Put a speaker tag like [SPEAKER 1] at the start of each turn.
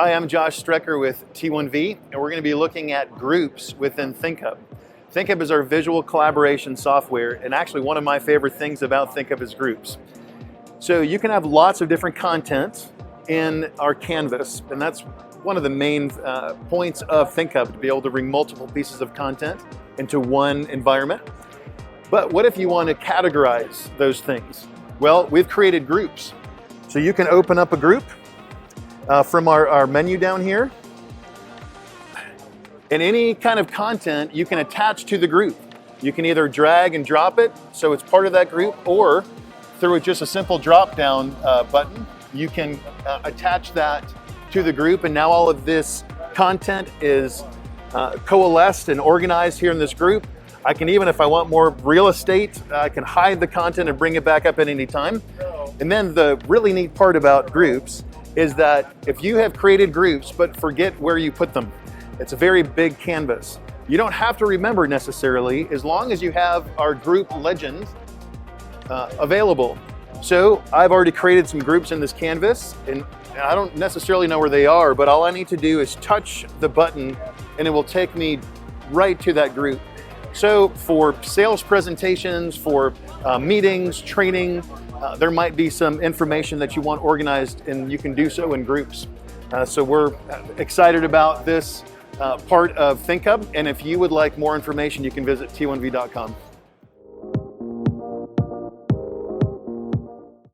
[SPEAKER 1] Hi, I'm Josh Strecker with T1V, and we're going to be looking at groups within ThinkHub. ThinkHub is our visual collaboration software, and actually one of my favorite things about ThinkHub is groups. So you can have lots of different content in our canvas, and that's one of the main points of ThinkHub, to be able to bring multiple pieces of content into one environment. But what if you want to categorize those things? Well, we've created groups. So you can open up a group from our menu down here. And any kind of content you can attach to the group. You can either drag and drop it so it's part of that group, or through just a simple drop down button, you can attach that to the group, and now all of this content is coalesced and organized here in this group. I can even, if I want more real estate, I can hide the content and bring it back up at any time. And then the really neat part about groups is that if you have created groups but forget where you put them, it's a very big canvas. You don't have to remember necessarily, as long as you have our group legend available. So I've already created some groups in this canvas, and I don't necessarily know where they are, but all I need to do is touch the button and it will take me right to that group. So for sales presentations, for meetings, training, there might be some information that you want organized, and you can do so in groups. So we're excited about this part of ThinkHub, and if you would like more information, you can visit t1v.com.